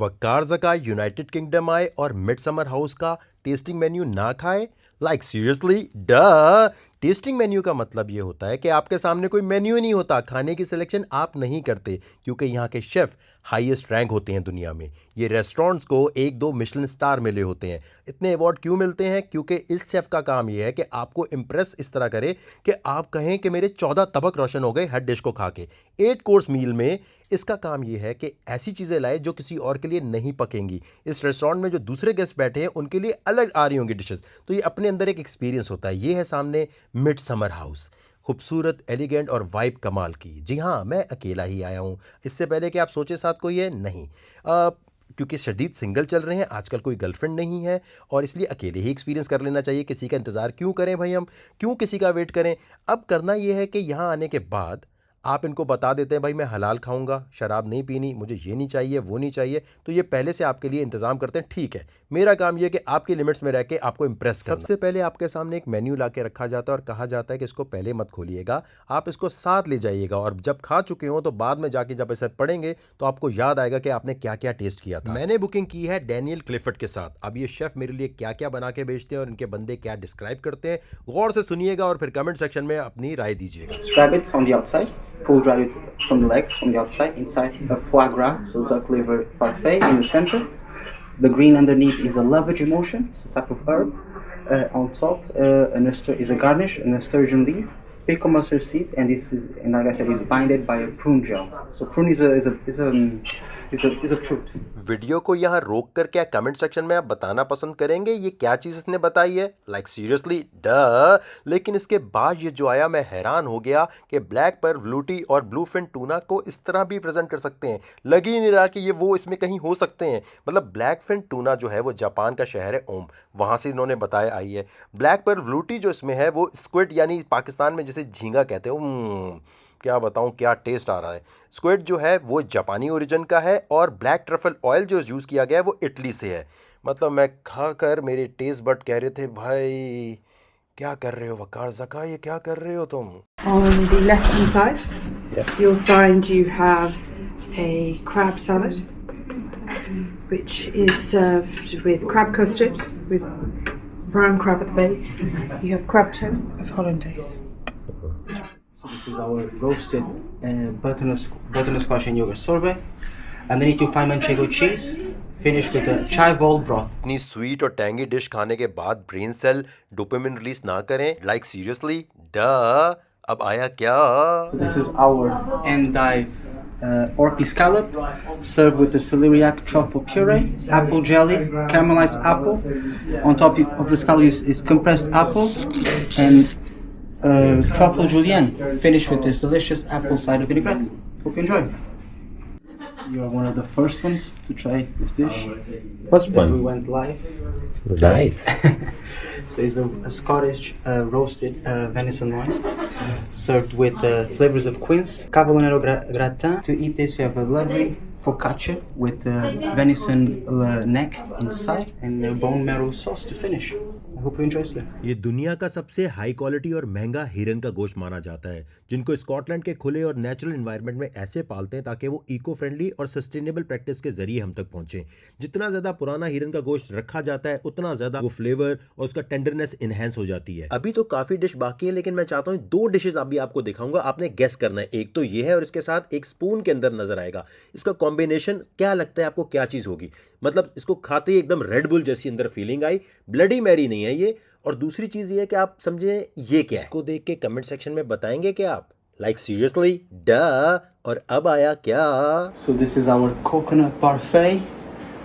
वकार जका United kingdom आए और मिडसमर हाउस का टेस्टिंग मेन्यू ना खाए। लाइक सीरियसली ड टेस्टिंग मेन्यू का मतलब ये होता है कि आपके सामने कोई मेन्यू ही नहीं होता, खाने की सिलेक्शन आप नहीं करते, क्योंकि यहाँ के शेफ हाईएस्ट रैंक होते हैं दुनिया में। ये रेस्टोरेंट्स को 1-2 मिशेलिन स्टार मिले होते हैं। इतने अवार्ड क्यों मिलते हैं? क्योंकि इस शेफ का काम ये है कि आपको इम्प्रेस इस तरह करे कि आप कहें कि मेरे 14 तबक रोशन हो गए हर डिश को खा के। 8 कोर्स मील में इसका काम यह है कि ऐसी चीज़ें लाए जो किसी और के लिए नहीं पकेंगी। इस रेस्टोरेंट में जो दूसरे गेस्ट बैठे हैं उनके लिए अलग आ रही होंगी डिशेस, तो ये अपने अंदर एक एक्सपीरियंस होता है। ये है सामने मिडसमर हाउस, खूबसूरत, एलिगेंट और वाइब कमाल की। जी हाँ, मैं अकेला ही आया हूँ। इससे पहले कि आप सोचे साथ कोई है, नहीं, क्योंकि शदीद सिंगल चल रहे हैं आजकल, कोई गर्लफ्रेंड नहीं है और इसलिए अकेले ही एक्सपीरियंस कर लेना चाहिए। किसी का इंतज़ार क्यों करें भाई, हम क्यों किसी का वेट करें। अब करना यह है कि यहाँ आने के बाद आप इनको बता देते हैं भाई मैं हलाल खाऊंगा, शराब नहीं पीनी, मुझे ये नहीं चाहिए वो नहीं चाहिए, तो ये पहले से आपके लिए इंतज़ाम करते हैं। ठीक है, मेरा काम ये है कि आपकी लिमिट्स में रह के आपको इंप्रेस करना। सबसे पहले आपके सामने एक मेन्यू ला के रखा जाता है और कहा जाता है कि इसको पहले मत खोलिएगा, आप इसको साथ ले जाइएगा और जब खा चुके हो तो बाद में जाके जब इसे पढ़ेंगे तो आपको याद आएगा कि आपने क्या क्या टेस्ट किया था। मैंने बुकिंग की है डैनियल क्लिफर्ड के साथ। अब ये शेफ मेरे लिए क्या क्या बना के बेचते हैं और इनके बंदे क्या डिस्क्राइब करते हैं, गौर से सुनिएगा और फिर कमेंट सेक्शन में अपनी राय दीजिएगा। Rabbit on the outside, pulled rabbit from the legs on the outside, inside a foie gras, so duck liver parfait in the center. The green underneath is a lovage emotion, it's a type of herb. On top, is a garnish, a nasturtium leaf, pickle mustard seeds, and this is, and like I said, is binded by a prune gel. So prune is a fruit. Video को यहाँ रोक कर क्या comment section में आप बताना पसंद करेंगे ये क्या चीज़ इसने बताई है? लाइक सीरियसली ड लेकिन इसके बाद ये जो आया मैं हैरान हो गया कि ब्लैक पर ब्लूटी और ब्लूफिन टूना को इस तरह भी प्रेजेंट कर सकते हैं। लग ही नहीं रहा कि ये वो इसमें कहीं हो सकते हैं। मतलब ब्लैक फिन टूना जो है वो जापान का शहर है ओम, वहाँ से इन्होंने बताया आई है। ब्लैक पर ब्लूटी जो इसमें है वो स्क्विड यानी पाकिस्तान में जिसे झींगा कहते हैं। क्या बताऊं क्या टेस्ट आ रहा है। स्क्विड जो है वो जापानी ओरिजिन का है और ब्लैक ट्रफल ऑयल जो यूज़ किया गया है वो इटली से है। मतलब मैं खा कर मेरे टेस्ट बड कह रहे थे भाई क्या कर रहे हो वकार ज़का, ये क्या कर रहे हो तुम। On the left hand side, you'll find you have a crab salad, which is served with crab custard with brown crab at the base. You have crab toe of hollandaise. So this is our roasted butternut squash and yogurt sorbet. Underneath you find manchego cheese, finished with a chival broth. इतनी sweet और tangy dish खाने के बाद brain cell dopamine release ना करें? Like seriously ड अब आया क्या? So this is our endive orky scallop, served with the celeriac truffle puree, apple jelly, caramelized apple. On top of the scallop is compressed apple and truffle julienne, finished with this delicious apple cider vinaigrette. Hope you enjoy. You are one of the first ones to try this dish. First As we went live. Nice. So it's a Scottish roasted venison loin, served with flavors of quince, cavallonero gratin. To eat this, you have a lovely focaccia with venison neck inside and bone marrow sauce to finish. I hope you enjoy it. ये दुनिया का सबसे high quality और महंगा हिरन का गोश्त माना जाता है, जिनको स्कॉटलैंड के खुले और नेचुरल एनवायरनमेंट में ऐसे पालते हैं ताकि वो इको फ्रेंडली और सस्टेनेबल प्रैक्टिस के जरिए हम तक पहुंचे। जितना ज़्यादा पुराना हिरन का गोश्त रखा जाता है उतना ज़्यादा वो फ्लेवर और उसका टेंडरनेस इनहेंस हो जाती है। अभी तो काफ़ी डिश बाकी है लेकिन मैं चाहता हूँ 2 डिशेज अभी आपको दिखाऊंगा, आपने गेस करना है। एक तो ये है और इसके साथ एक स्पून के अंदर नजर आएगा। इसका कॉम्बिनेशन क्या लगता है आपको, क्या चीज़ होगी? मतलब इसको खाते ही एकदम रेड बुल जैसी अंदर फीलिंग आई। ब्लडी मैरी नहीं है ये। और दूसरी चीज़ ये है कि आप समझे ये क्या है। इसको देख के कमेंट सेक्शन में बताएंगे क्या आप? लाइक सीरियसली ड और अब आया क्या? So this is our coconut parfait.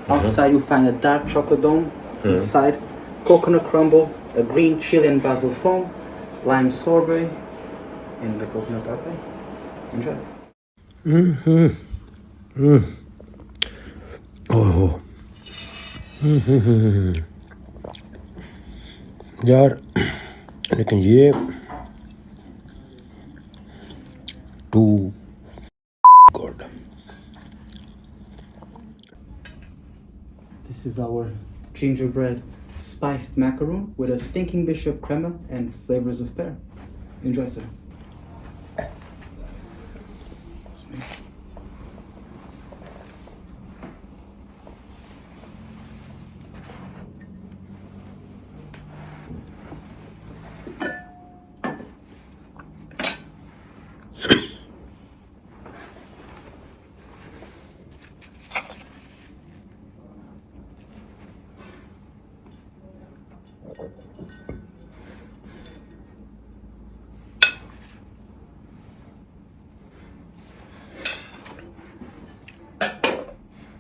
Outside you find a dark chocolate dome. Inside coconut crumble, a green chili and basil foam, lime sorbet, and the coconut parfait. Enjoy. ओह यार, लेकिन ये too good. This is our gingerbread spiced macaroon with a stinking bishop crema and flavors of pear. Enjoy, sir.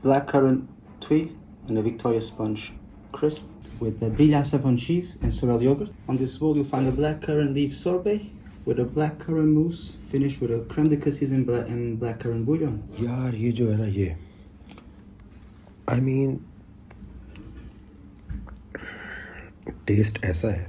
Blackcurrant tuile and a Victoria sponge crisp with the Brie Savon cheese and sorrel yogurt. On this bowl, you'll find a blackcurrant leaf sorbet with a blackcurrant mousse finished with a creme de cassis and blackcurrant bouillon. यार ये जो है ना ये I mean test ऐसा है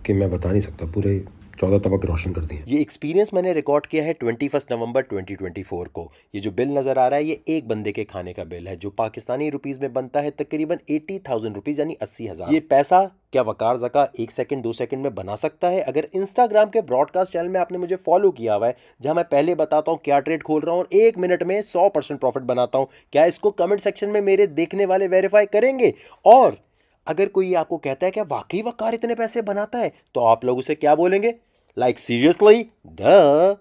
कि मैं बता नहीं सकता, पूरे 14 तबक रोशन कर दिए। ये एक्सपीरियंस मैंने रिकॉर्ड किया है 21 नवंबर 2024 को। ये जो बिल नज़र आ रहा है ये एक बंदे के खाने का बिल है जो पाकिस्तानी रुपीज़ में बनता है तकरीबन 80,000 रुपीज़ यानी 80,000। ये पैसा क्या वकार ज़का 1 सेकंड 2 सेकंड में बना सकता है? अगर इंस्टाग्राम के ब्रॉडकास्ट चैनल में आपने मुझे फॉलो किया हुआ है जहाँ मैं पहले बताता हूँ क्या ट्रेड खोल रहा हूँ और 1 मिनट में 100% प्रॉफिट बनाता हूँ, क्या इसको कमेंट सेक्शन में मेरे देखने वाले वेरीफाई करेंगे? और अगर कोई आपको कहता है कि वाकई वकार इतने पैसे बनाता है तो आप लोग उसे क्या बोलेंगे? Like seriously? Duh.